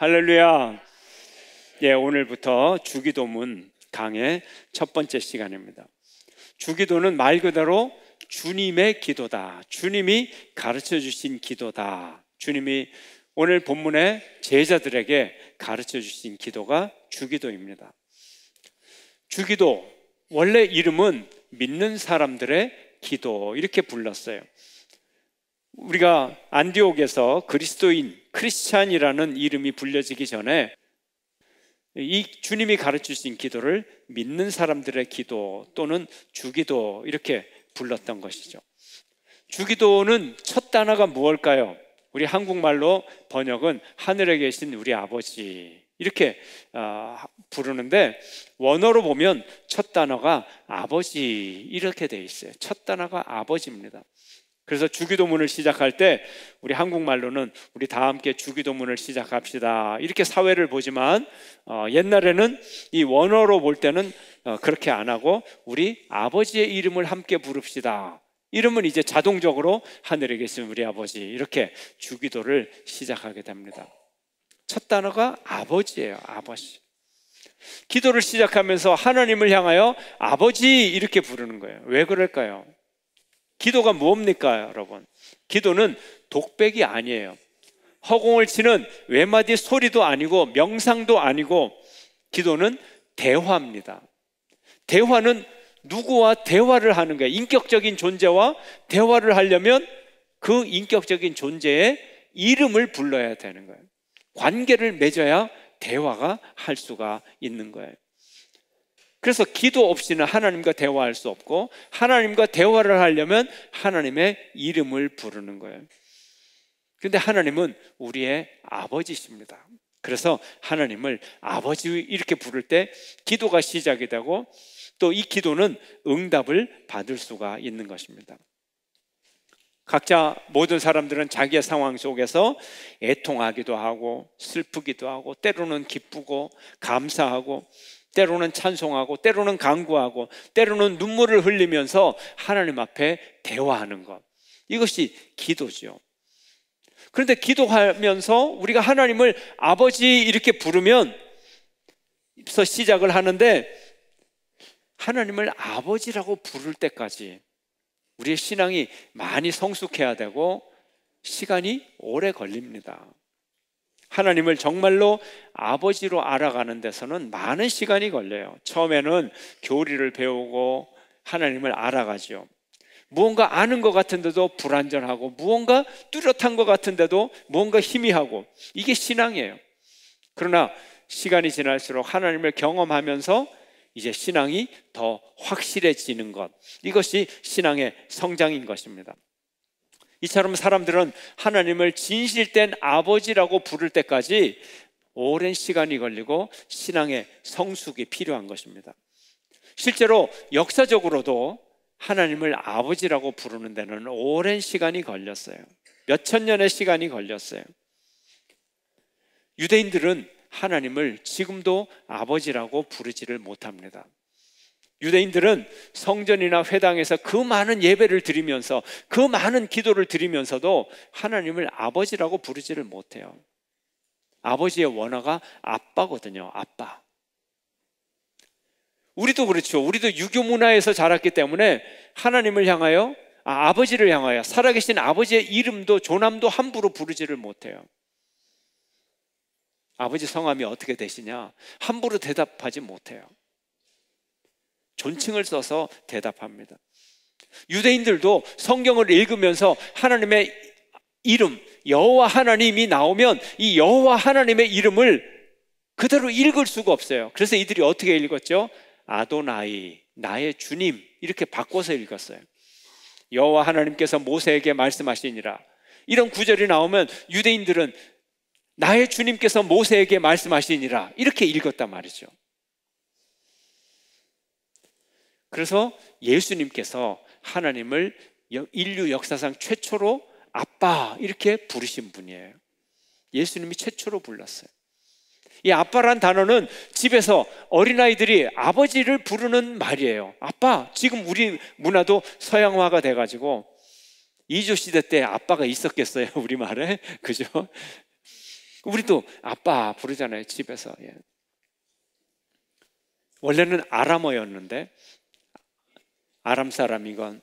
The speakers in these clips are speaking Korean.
할렐루야. 예, 오늘부터 주기도문 강의 첫 번째 시간입니다. 주기도는 말 그대로 주님의 기도다. 주님이 가르쳐 주신 기도다. 주님이 오늘 본문의 제자들에게 가르쳐 주신 기도가 주기도입니다. 주기도, 원래 이름은 믿는 사람들의 기도, 이렇게 불렀어요. 우리가 안디옥에서 그리스도인, 크리스찬이라는 이름이 불려지기 전에 이 주님이 가르치신 기도를 믿는 사람들의 기도 또는 주기도, 이렇게 불렀던 것이죠. 주기도는 첫 단어가 무엇일까요? 우리 한국말로 번역은 하늘에 계신 우리 아버지, 이렇게 부르는데 원어로 보면 첫 단어가 아버지, 이렇게 돼 있어요. 첫 단어가 아버지입니다. 그래서 주기도문을 시작할 때 우리 한국말로는 우리 다 함께 주기도문을 시작합시다, 이렇게 사회를 보지만 옛날에는 이 원어로 볼 때는 그렇게 안 하고 우리 아버지의 이름을 함께 부릅시다. 이러면 이제 자동적으로 하늘에 계신 우리 아버지, 이렇게 주기도를 시작하게 됩니다. 첫 단어가 아버지예요. 아버지. 기도를 시작하면서 하나님을 향하여 아버지, 이렇게 부르는 거예요. 왜 그럴까요? 기도가 뭡니까, 여러분? 기도는 독백이 아니에요. 허공을 치는 외마디 소리도 아니고 명상도 아니고, 기도는 대화입니다. 대화는 누구와 대화를 하는 거예요. 인격적인 존재와 대화를 하려면 그 인격적인 존재의 이름을 불러야 되는 거예요. 관계를 맺어야 대화가 할 수가 있는 거예요. 그래서 기도 없이는 하나님과 대화할 수 없고, 하나님과 대화를 하려면 하나님의 이름을 부르는 거예요. 그런데 하나님은 우리의 아버지십니다. 그래서 하나님을 아버지, 이렇게 부를 때 기도가 시작이 되고, 또 이 기도는 응답을 받을 수가 있는 것입니다. 각자 모든 사람들은 자기의 상황 속에서 애통하기도 하고 슬프기도 하고 때로는 기쁘고 감사하고 때로는 찬송하고 때로는 간구하고 때로는 눈물을 흘리면서 하나님 앞에 대화하는 것, 이것이 기도죠. 그런데 기도하면서 우리가 하나님을 아버지, 이렇게 부르면서 시작을 하는데, 하나님을 아버지라고 부를 때까지 우리의 신앙이 많이 성숙해야 되고 시간이 오래 걸립니다. 하나님을 정말로 아버지로 알아가는 데서는 많은 시간이 걸려요. 처음에는 교리를 배우고 하나님을 알아가죠. 무언가 아는 것 같은데도 불완전하고, 무언가 뚜렷한 것 같은데도 무언가 희미하고, 이게 신앙이에요. 그러나 시간이 지날수록 하나님을 경험하면서 이제 신앙이 더 확실해지는 것, 이것이 신앙의 성장인 것입니다. 이처럼 사람들은 하나님을 진실된 아버지라고 부를 때까지 오랜 시간이 걸리고 신앙의 성숙이 필요한 것입니다. 실제로 역사적으로도 하나님을 아버지라고 부르는 데는 오랜 시간이 걸렸어요. 몇천 년의 시간이 걸렸어요. 유대인들은 하나님을 지금도 아버지라고 부르지를 못합니다. 유대인들은 성전이나 회당에서 그 많은 예배를 드리면서 그 많은 기도를 드리면서도 하나님을 아버지라고 부르지를 못해요. 아버지의 원어가 아빠거든요. 아빠. 우리도 그렇죠. 우리도 유교 문화에서 자랐기 때문에 하나님을 향하여, 아버지를 향하여, 살아계신 아버지의 이름도 조남도 함부로 부르지를 못해요. 아버지 성함이 어떻게 되시냐? 함부로 대답하지 못해요. 존칭을 써서 대답합니다. 유대인들도 성경을 읽으면서 하나님의 이름, 여호와 하나님이 나오면 이 여호와 하나님의 이름을 그대로 읽을 수가 없어요. 그래서 이들이 어떻게 읽었죠? 아도나이, 나의 주님, 이렇게 바꿔서 읽었어요. 여호와 하나님께서 모세에게 말씀하시니라, 이런 구절이 나오면 유대인들은 나의 주님께서 모세에게 말씀하시니라, 이렇게 읽었단 말이죠. 그래서 예수님께서 하나님을 인류 역사상 최초로 아빠, 이렇게 부르신 분이에요. 예수님이 최초로 불렀어요. 이 아빠란 단어는 집에서 어린아이들이 아버지를 부르는 말이에요. 아빠. 지금 우리 문화도 서양화가 돼가지고 이조 시대 때 아빠가 있었겠어요, 우리말에. 그죠? 우리도 아빠 부르잖아요, 집에서. 예. 원래는 아람어였는데 아람 사람이건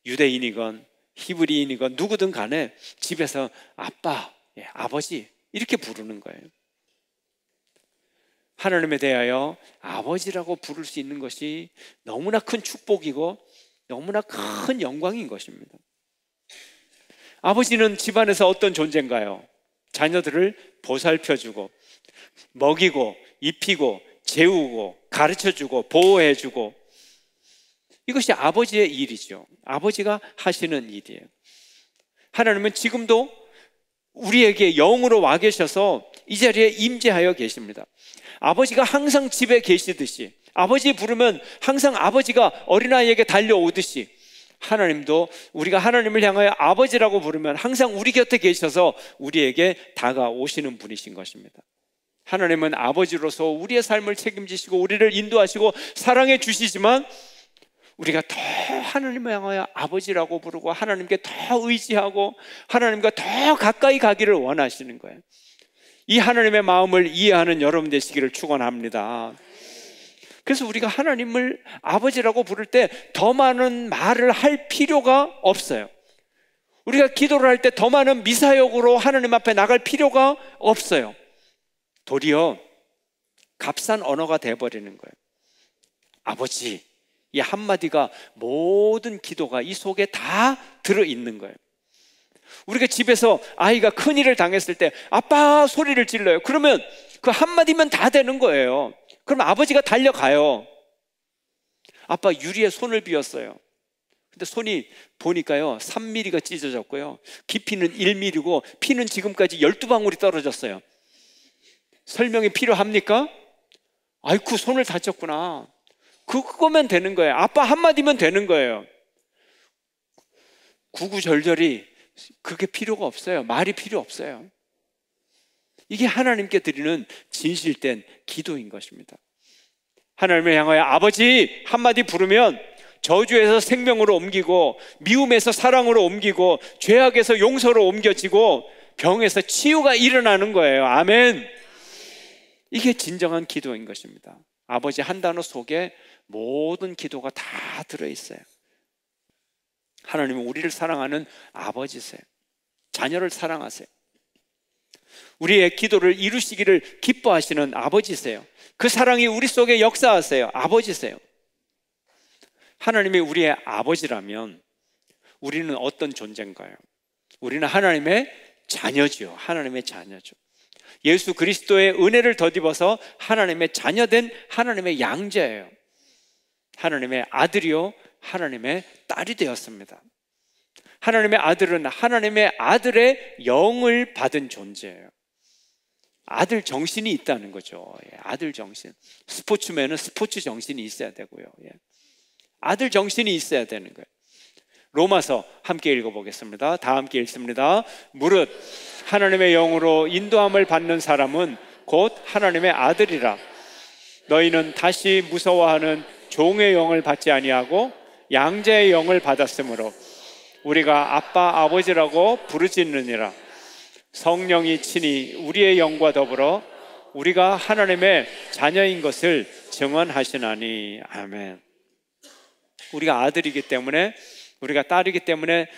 유대인이건 히브리인이건 누구든 간에 집에서 아빠, 예, 아버지 이렇게 부르는 거예요. 하나님에 대하여 아버지라고 부를 수 있는 것이 너무나 큰 축복이고 너무나 큰 영광인 것입니다. 아버지는 집안에서 어떤 존재인가요? 자녀들을 보살펴주고 먹이고 입히고 재우고 가르쳐주고 보호해주고, 이것이 아버지의 일이죠. 아버지가 하시는 일이에요. 하나님은 지금도 우리에게 영으로 와 계셔서 이 자리에 임재하여 계십니다. 아버지가 항상 집에 계시듯이, 아버지 부르면 항상 아버지가 어린아이에게 달려오듯이, 하나님도 우리가 하나님을 향하여 아버지라고 부르면 항상 우리 곁에 계셔서 우리에게 다가오시는 분이신 것입니다. 하나님은 아버지로서 우리의 삶을 책임지시고 우리를 인도하시고 사랑해 주시지만, 우리가 더 하나님을 향하여 아버지라고 부르고 하나님께 더 의지하고 하나님과 더 가까이 가기를 원하시는 거예요. 이 하나님의 마음을 이해하는 여러분 되시기를 축원합니다. 그래서 우리가 하나님을 아버지라고 부를 때 더 많은 말을 할 필요가 없어요. 우리가 기도를 할 때 더 많은 미사역으로 하나님 앞에 나갈 필요가 없어요. 도리어 값싼 언어가 돼버리는 거예요. 아버지, 이 한마디가 모든 기도가 이 속에 다 들어있는 거예요. 우리가 집에서 아이가 큰일을 당했을 때 아빠 소리를 질러요. 그러면 그 한마디면 다 되는 거예요. 그럼 아버지가 달려가요. 아빠 유리에 손을 비었어요. 근데 손이 보니까요 3mm가 찢어졌고요, 깊이는 1mm고 피는 지금까지 12방울이 떨어졌어요. 설명이 필요합니까? 아이쿠, 손을 다쳤구나. 그거면 되는 거예요. 아빠 한마디면 되는 거예요. 구구절절이 그게 필요가 없어요. 말이 필요 없어요. 이게 하나님께 드리는 진실된 기도인 것입니다. 하나님을 향하여 아버지 한마디 부르면 저주에서 생명으로 옮기고, 미움에서 사랑으로 옮기고, 죄악에서 용서로 옮겨지고, 병에서 치유가 일어나는 거예요. 아멘. 이게 진정한 기도인 것입니다. 아버지 한 단어 속에 모든 기도가 다 들어있어요. 하나님은 우리를 사랑하는 아버지세요. 자녀를 사랑하세요. 우리의 기도를 이루시기를 기뻐하시는 아버지세요. 그 사랑이 우리 속에 역사하세요. 아버지세요. 하나님이 우리의 아버지라면 우리는 어떤 존재인가요? 우리는 하나님의 자녀죠. 하나님의 자녀죠. 예수 그리스도의 은혜를 덧입어서 하나님의 자녀된 하나님의 양자예요. 하나님의 아들이요 하나님의 딸이 되었습니다. 하나님의 아들은 하나님의 아들의 영을 받은 존재예요. 아들 정신이 있다는 거죠. 아들 정신. 스포츠맨은 스포츠 정신이 있어야 되고요. 아들 정신이 있어야 되는 거예요. 로마서 함께 읽어보겠습니다. 다 함께 읽습니다. 무릇 하나님의 영으로 인도함을 받는 사람은 곧 하나님의 아들이라. 너희는 다시 무서워하는 종의 영을 받지 아니하고 양자의 영을 받았으므로 우리가 아빠 아버지라고 부르짖느니라. 성령이 친히 우리의 영과 더불어 우리가 하나님의 자녀인 것을 증언하시나니. 아멘. 우리가 아들이기 때문에, 우리가 딸이기 때문에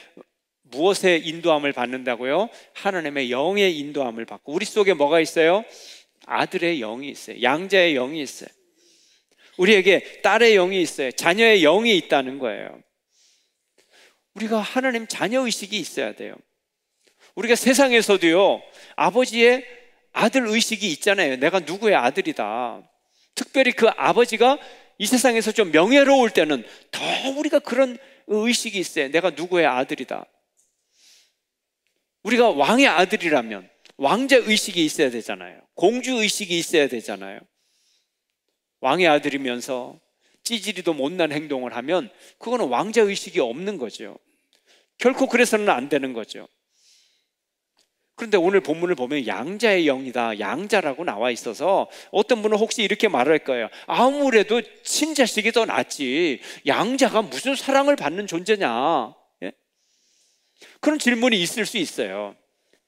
무엇의 인도함을 받는다고요? 하나님의 영의 인도함을 받고, 우리 속에 뭐가 있어요? 아들의 영이 있어요. 양자의 영이 있어요. 우리에게 딸의 영이 있어요. 자녀의 영이 있다는 거예요. 우리가 하나님 자녀의식이 있어야 돼요. 우리가 세상에서도요 아버지의 아들 의식이 있잖아요. 내가 누구의 아들이다. 특별히 그 아버지가 이 세상에서 좀 명예로울 때는 더 우리가 그런 의식이 있어요. 내가 누구의 아들이다. 우리가 왕의 아들이라면 왕자 의식이 있어야 되잖아요. 공주 의식이 있어야 되잖아요. 왕의 아들이면서 찌질이도 못난 행동을 하면 그거는 왕자 의식이 없는 거죠. 결코 그래서는 안 되는 거죠. 그런데 오늘 본문을 보면 양자의 영이다, 양자라고 나와 있어서 어떤 분은 혹시 이렇게 말할 거예요. 아무래도 친자식이 더 낫지, 양자가 무슨 사랑을 받는 존재냐? 예? 그런 질문이 있을 수 있어요.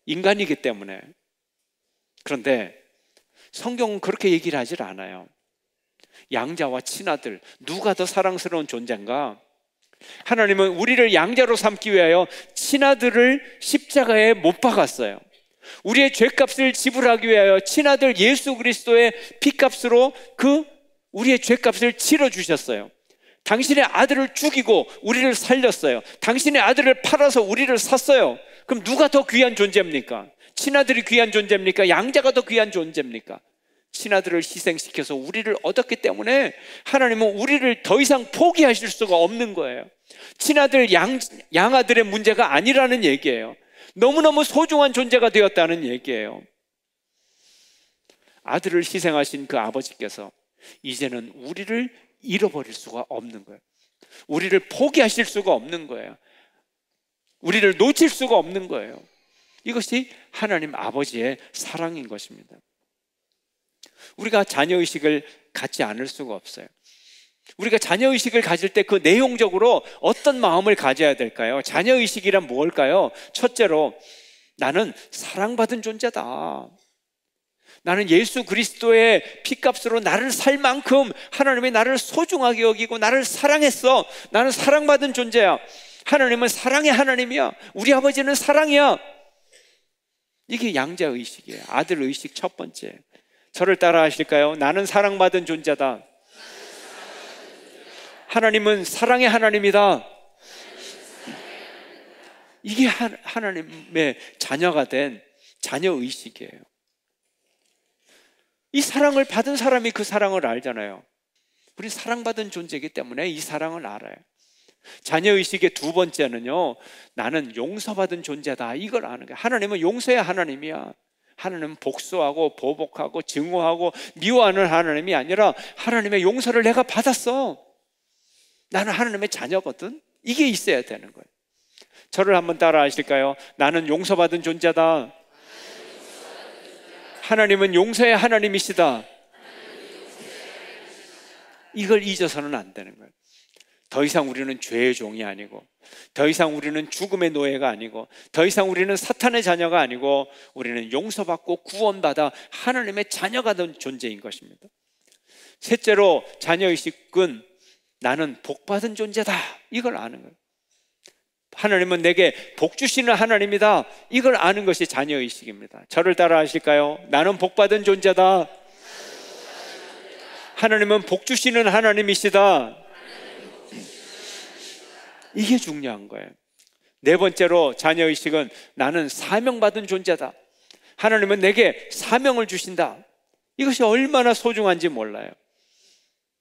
인간이기 때문에. 그런데 성경은 그렇게 얘기를 하질 않아요. 양자와 친아들, 누가 더 사랑스러운 존재인가? 하나님은 우리를 양자로 삼기 위하여 친아들을 십자가에 못 박았어요. 우리의 죄값을 지불하기 위하여 친아들 예수 그리스도의 피값으로 우리의 죄값을 치러주셨어요. 당신의 아들을 죽이고 우리를 살렸어요. 당신의 아들을 팔아서 우리를 샀어요. 그럼 누가 더 귀한 존재입니까? 친아들이 귀한 존재입니까? 양자가 더 귀한 존재입니까? 친아들을 희생시켜서 우리를 얻었기 때문에 하나님은 우리를 더 이상 포기하실 수가 없는 거예요. 친아들, 양아들의 문제가 아니라는 얘기예요. 너무너무 소중한 존재가 되었다는 얘기예요. 아들을 희생하신 그 아버지께서 이제는 우리를 잃어버릴 수가 없는 거예요. 우리를 포기하실 수가 없는 거예요. 우리를 놓칠 수가 없는 거예요. 이것이 하나님 아버지의 사랑인 것입니다. 우리가 자녀의식을 갖지 않을 수가 없어요. 우리가 자녀의식을 가질 때 그 내용적으로 어떤 마음을 가져야 될까요? 자녀의식이란 뭘까요? 첫째로, 나는 사랑받은 존재다. 나는 예수 그리스도의 피값으로 나를 살 만큼 하나님이 나를 소중하게 여기고 나를 사랑했어. 나는 사랑받은 존재야. 하나님은 사랑의 하나님이야. 우리 아버지는 사랑이야. 이게 양자의식이에요. 아들의식 첫 번째. 저를 따라 하실까요? 나는 사랑받은 존재다. 하나님은 사랑의 하나님이다. 이게 하나님의 자녀가 된 자녀의식이에요. 이 사랑을 받은 사람이 그 사랑을 알잖아요. 우리 사랑받은 존재이기 때문에 이 사랑을 알아요. 자녀의식의 두 번째는요, 나는 용서받은 존재다. 이걸 아는 거예요. 하나님은 용서의 하나님이야. 하나님은 복수하고 보복하고 증오하고 미워하는 하나님이 아니라 하나님의 용서를 내가 받았어. 나는 하나님의 자녀거든. 이게 있어야 되는 거예요. 저를 한번 따라 하실까요? 나는 용서받은 존재다. 하나님은 용서의 하나님이시다. 이걸 잊어서는 안 되는 거예요. 더 이상 우리는 죄의 종이 아니고, 더 이상 우리는 죽음의 노예가 아니고, 더 이상 우리는 사탄의 자녀가 아니고, 우리는 용서받고 구원받아 하나님의 자녀가 된 존재인 것입니다. 셋째로, 자녀의식은 나는 복받은 존재다. 이걸 아는 거예요. 하나님은 내게 복 주시는 하나님이다. 이걸 아는 것이 자녀의식입니다. 저를 따라 하실까요? 나는 복받은 존재다. 하나님은 복 주시는 하나님이시다. 이게 중요한 거예요. 네 번째로, 자녀의식은 나는 사명받은 존재다. 하나님은 내게 사명을 주신다. 이것이 얼마나 소중한지 몰라요.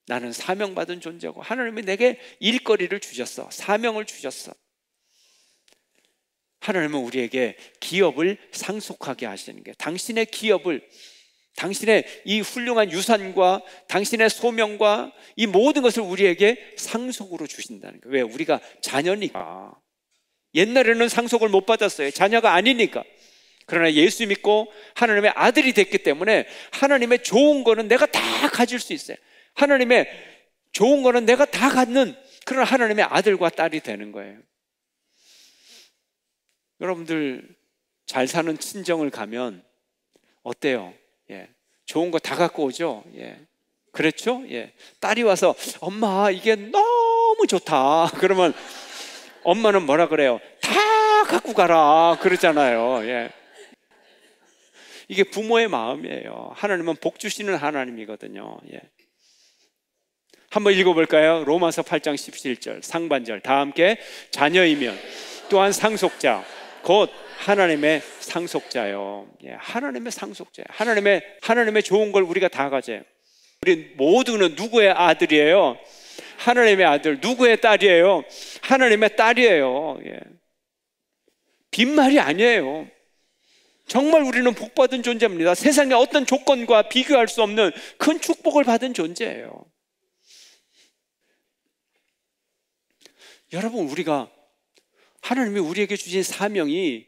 나는 사명받은 존재고 하나님이 내게 일거리를 주셨어. 사명을 주셨어. 하나님은 우리에게 기업을 상속하게 하시는 게, 당신의 기업을, 당신의 이 훌륭한 유산과 당신의 소명과 이 모든 것을 우리에게 상속으로 주신다는 거예요. 왜? 우리가 자녀니까. 옛날에는 상속을 못 받았어요. 자녀가 아니니까. 그러나 예수 믿고 하나님의 아들이 됐기 때문에 하나님의 좋은 거는 내가 다 가질 수 있어요. 하나님의 좋은 거는 내가 다 갖는 그런 하나님의 아들과 딸이 되는 거예요. 여러분들 잘 사는 친정을 가면 어때요? 예, 좋은 거 다 갖고 오죠? 예, 그렇죠? 예, 딸이 와서 엄마 이게 너무 좋다. 그러면 엄마는 뭐라 그래요? 다 갖고 가라 그러잖아요. 예. 이게 부모의 마음이에요. 하나님은 복 주시는 하나님이거든요. 예. 한번 읽어볼까요? 로마서 8장 17절 상반절 다 함께. 자녀이면 또한 상속자 곧 하나님의 상속자요. 예, 하나님의 상속자예요. 하나님의 좋은 걸 우리가 다 가져요. 우리 모두는 누구의 아들이에요? 하나님의 아들. 누구의 딸이에요? 하나님의 딸이에요. 예. 빈말이 아니에요. 정말 우리는 복받은 존재입니다. 세상의 어떤 조건과 비교할 수 없는 큰 축복을 받은 존재예요. 여러분, 우리가 하나님이 우리에게 주신 사명이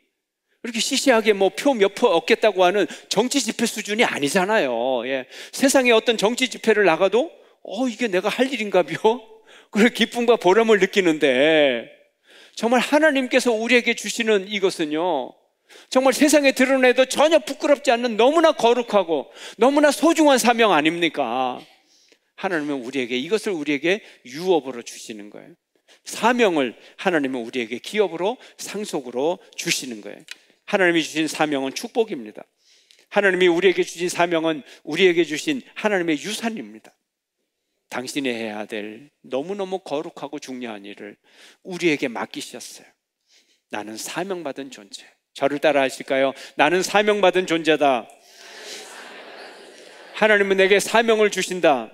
이렇게 시시하게 뭐 표 몇 표 얻겠다고 하는 정치 집회 수준이 아니잖아요. 예. 세상에 어떤 정치 집회를 나가도 이게 내가 할 일인가요? 그래 기쁨과 보람을 느끼는데, 정말 하나님께서 우리에게 주시는 이것은요, 정말 세상에 드러내도 전혀 부끄럽지 않는 너무나 거룩하고 너무나 소중한 사명 아닙니까? 하나님은 이것을 우리에게 유업으로 주시는 거예요. 사명을 하나님은 우리에게 기업으로 상속으로 주시는 거예요. 하나님이 주신 사명은 축복입니다. 하나님이 우리에게 주신 사명은 우리에게 주신 하나님의 유산입니다. 당신이 해야 될 너무너무 거룩하고 중요한 일을 우리에게 맡기셨어요. 나는 사명받은 존재. 저를 따라 하실까요? 나는 사명받은 존재다. 하나님은 내게 사명을 주신다.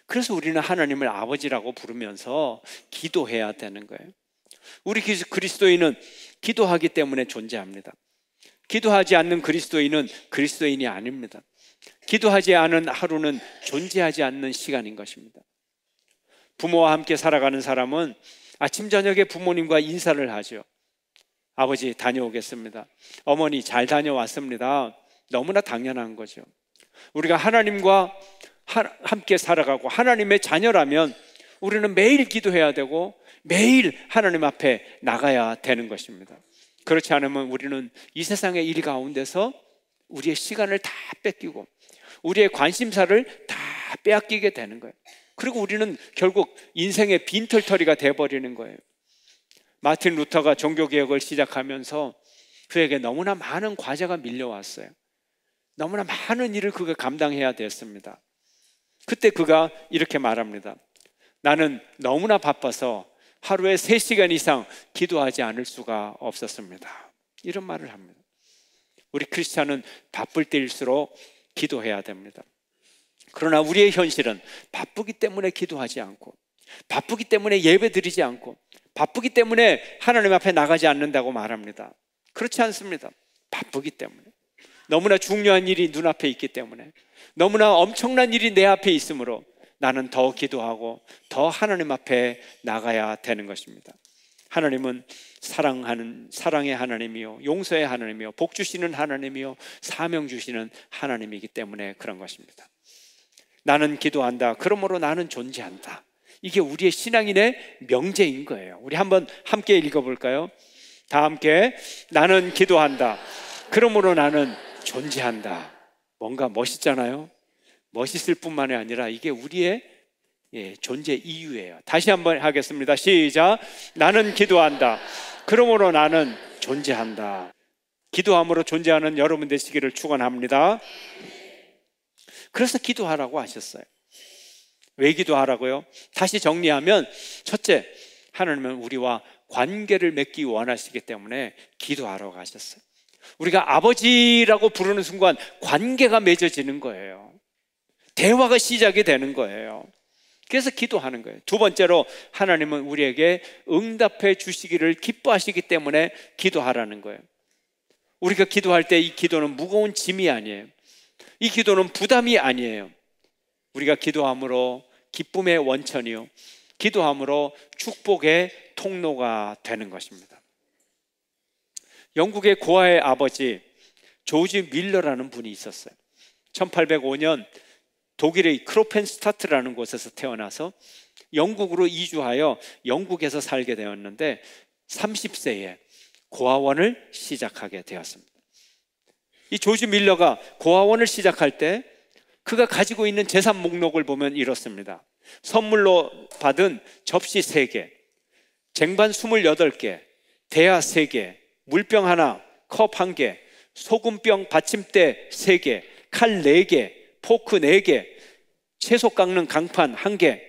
그래서 우리는 하나님을 아버지라고 부르면서 기도해야 되는 거예요. 우리 그리스도인은 기도하기 때문에 존재합니다. 기도하지 않는 그리스도인은 그리스도인이 아닙니다. 기도하지 않은 하루는 존재하지 않는 시간인 것입니다. 부모와 함께 살아가는 사람은 아침 저녁에 부모님과 인사를 하죠. 아버지 다녀오겠습니다. 어머니 잘 다녀왔습니다. 너무나 당연한 거죠. 우리가 하나님과 함께 살아가고 하나님의 자녀라면 우리는 매일 기도해야 되고 매일 하나님 앞에 나가야 되는 것입니다. 그렇지 않으면 우리는 이 세상의 일 가운데서 우리의 시간을 다 뺏기고 우리의 관심사를 다 빼앗기게 되는 거예요. 그리고 우리는 결국 인생의 빈털터리가 돼버리는 거예요. 마틴 루터가 종교개혁을 시작하면서 그에게 너무나 많은 과제가 밀려왔어요. 너무나 많은 일을 그가 감당해야 됐습니다. 그때 그가 이렇게 말합니다. 나는 너무나 바빠서 하루에 3시간 이상 기도하지 않을 수가 없었습니다. 이런 말을 합니다. 우리 크리스찬은 바쁠 때일수록 기도해야 됩니다. 그러나 우리의 현실은 바쁘기 때문에 기도하지 않고 바쁘기 때문에 예배 드리지 않고 바쁘기 때문에 하나님 앞에 나가지 않는다고 말합니다. 그렇지 않습니다. 바쁘기 때문에 너무나 중요한 일이 눈앞에 있기 때문에 너무나 엄청난 일이 내 앞에 있으므로 나는 더 기도하고 더 하나님 앞에 나가야 되는 것입니다. 하나님은 사랑의 하나님이요 용서의 하나님이요 복 주시는 하나님이요 사명 주시는 하나님이기 때문에 그런 것입니다. 나는 기도한다. 그러므로 나는 존재한다. 이게 우리의 신앙인의 명제인 거예요. 우리 한번 함께 읽어볼까요? 다 함께 나는 기도한다. 그러므로 나는 존재한다. 뭔가 멋있잖아요. 멋있을 뿐만이 아니라 이게 우리의 존재 이유예요. 다시 한번 하겠습니다. 시작. 나는 기도한다. 그러므로 나는 존재한다. 기도함으로 존재하는 여러분 되시기를 축원합니다. 그래서 기도하라고 하셨어요. 왜 기도하라고요? 다시 정리하면 첫째, 하나님은 우리와 관계를 맺기 원하시기 때문에 기도하라고 하셨어요. 우리가 아버지라고 부르는 순간 관계가 맺어지는 거예요. 대화가 시작이 되는 거예요. 그래서 기도하는 거예요. 두 번째로 하나님은 우리에게 응답해 주시기를 기뻐하시기 때문에 기도하라는 거예요. 우리가 기도할 때 이 기도는 무거운 짐이 아니에요. 이 기도는 부담이 아니에요. 우리가 기도함으로 기쁨의 원천이요 기도함으로 축복의 통로가 되는 것입니다. 영국의 고아의 아버지 조지 밀러라는 분이 있었어요. 1805년 독일의 크로펜스타트라는 곳에서 태어나서 영국으로 이주하여 영국에서 살게 되었는데 30세에 고아원을 시작하게 되었습니다. 이 조지 밀러가 고아원을 시작할 때 그가 가지고 있는 재산 목록을 보면 이렇습니다. 선물로 받은 접시 3개, 쟁반 28개, 대야 3개, 물병 하나, 컵 1개, 소금병 받침대 3개, 칼 4개, 포크 4개, 채소 깎는 강판 1개.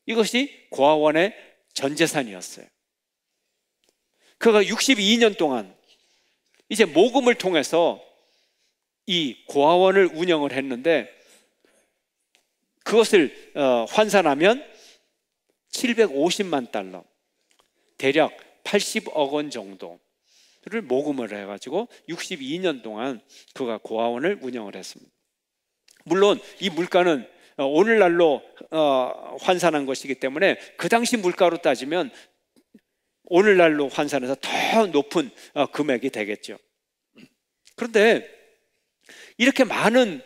이것이 고아원의 전 재산이었어요. 그가 62년 동안 이제 모금을 통해서 이 고아원을 운영을 했는데 그것을 환산하면 750만 달러, 대략 80억 원 정도를 모금을 해가지고 62년 동안 그가 고아원을 운영을 했습니다. 물론 이 물가는 오늘날로 환산한 것이기 때문에 그 당시 물가로 따지면 오늘날로 환산해서 더 높은 금액이 되겠죠. 그런데 이렇게 많은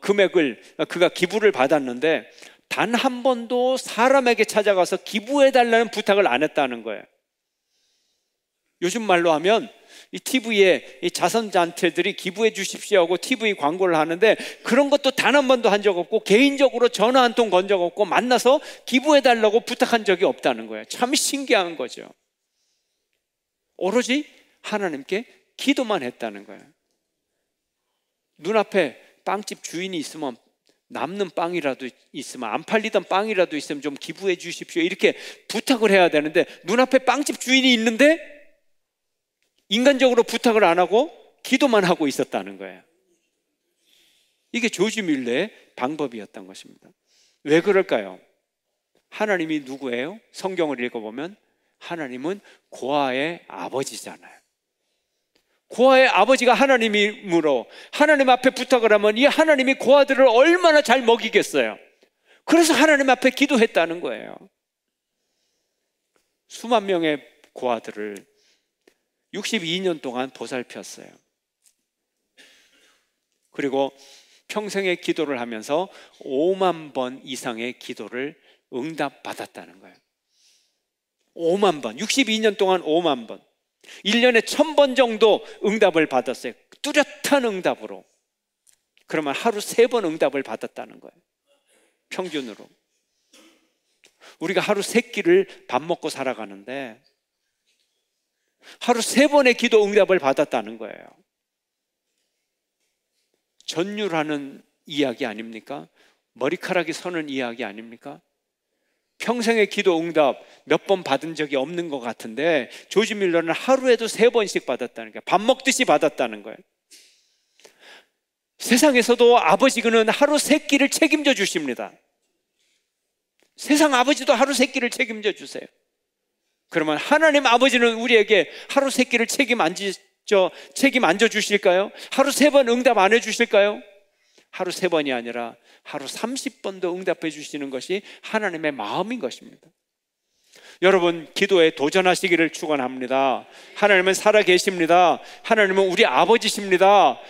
금액을 그가 기부를 받았는데 단 한 번도 사람에게 찾아가서 기부해달라는 부탁을 안 했다는 거예요. 요즘 말로 하면 이 TV에 이 자선단체들이 기부해 주십시오 하고 TV 광고를 하는데, 그런 것도 단 한 번도 한 적 없고, 개인적으로 전화 한 통 건 적 없고, 만나서 기부해 달라고 부탁한 적이 없다는 거예요. 참 신기한 거죠. 오로지 하나님께 기도만 했다는 거예요. 눈앞에 빵집 주인이 있으면, 남는 빵이라도 있으면, 안 팔리던 빵이라도 있으면 좀 기부해 주십시오 이렇게 부탁을 해야 되는데, 눈앞에 빵집 주인이 있는데 인간적으로 부탁을 안 하고 기도만 하고 있었다는 거예요. 이게 조지 밀러의 방법이었던 것입니다. 왜 그럴까요? 하나님이 누구예요? 성경을 읽어보면 하나님은 고아의 아버지잖아요. 고아의 아버지가 하나님이므로 하나님 앞에 부탁을 하면 이 하나님이 고아들을 얼마나 잘 먹이겠어요. 그래서 하나님 앞에 기도했다는 거예요. 수만 명의 고아들을 62년 동안 보살폈어요. 그리고 평생의 기도를 하면서 5만 번 이상의 기도를 응답받았다는 거예요. 5만 번, 62년 동안 5만 번, 1년에 1000번 정도 응답을 받았어요. 뚜렷한 응답으로. 그러면 하루 3번 응답을 받았다는 거예요. 평균으로. 우리가 하루 3끼를 밥 먹고 살아가는데 하루 3번의 기도 응답을 받았다는 거예요. 전율하는 이야기 아닙니까? 머리카락이 서는 이야기 아닙니까? 평생의 기도 응답 몇 번 받은 적이 없는 것 같은데, 조지 밀러는 하루에도 3번씩 받았다는 거예요. 밥 먹듯이 받았다는 거예요. 세상에서도 아버지는 하루 3끼를 책임져 주십니다. 세상 아버지도 하루 3끼를 책임져 주세요. 그러면 하나님 아버지는 우리에게 하루 3끼를 책임 안 져 주실까요? 하루 3번 응답 안 해 주실까요? 하루 3번이 아니라 하루 30번도 응답해 주시는 것이 하나님의 마음인 것입니다. 여러분, 기도에 도전하시기를 축원합니다. 하나님은 살아 계십니다. 하나님은 우리 아버지십니다.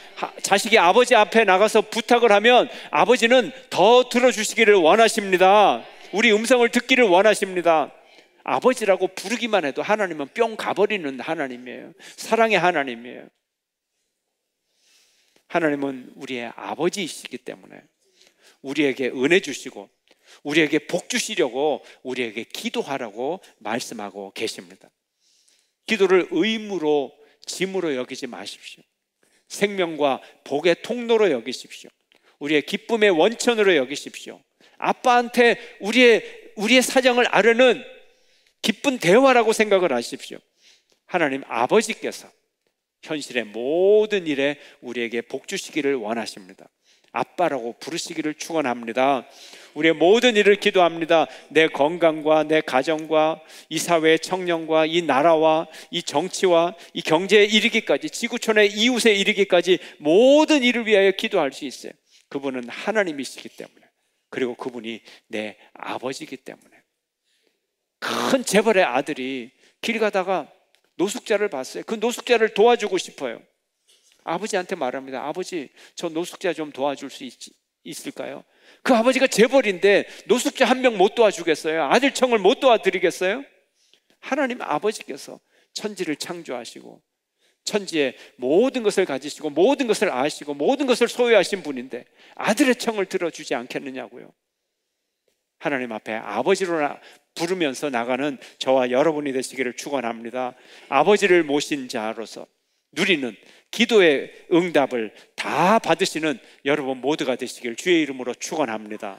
자식이 아버지 앞에 나가서 부탁을 하면 아버지는 더 들어주시기를 원하십니다. 우리 음성을 듣기를 원하십니다. 아버지라고 부르기만 해도 하나님은 뿅 가버리는 하나님이에요. 사랑의 하나님이에요. 하나님은 우리의 아버지이시기 때문에 우리에게 은혜 주시고 우리에게 복 주시려고 우리에게 기도하라고 말씀하고 계십니다. 기도를 의무로 짐으로 여기지 마십시오. 생명과 복의 통로로 여기십시오. 우리의 기쁨의 원천으로 여기십시오. 아빠한테 우리의 사정을 아뢰는 기쁜 대화라고 생각을 하십시오. 하나님 아버지께서 현실의 모든 일에 우리에게 복 주시기를 원하십니다. 아빠라고 부르시기를 축원합니다. 우리의 모든 일을 기도합니다. 내 건강과 내 가정과 이 사회의 청년과 이 나라와 이 정치와 이 경제에 이르기까지, 지구촌의 이웃에 이르기까지 모든 일을 위하여 기도할 수 있어요. 그분은 하나님이시기 때문에, 그리고 그분이 내 아버지이기 때문에. 큰 재벌의 아들이 길 가다가 노숙자를 봤어요. 그 노숙자를 도와주고 싶어요. 아버지한테 말합니다. 아버지, 저 노숙자 좀 도와줄 수 있을까요? 그 아버지가 재벌인데 노숙자 한 명 못 도와주겠어요? 아들청을 못 도와드리겠어요? 하나님 아버지께서 천지를 창조하시고 천지의 모든 것을 가지시고 모든 것을 아시고 모든 것을 소유하신 분인데 아들의 청을 들어주지 않겠느냐고요. 하나님 앞에 아버지로 부르면서 나가는 저와 여러분이 되시기를 축원합니다. 아버지를 모신 자로서 누리는 기도의 응답을 다 받으시는 여러분 모두가 되시길 주의 이름으로 축원합니다.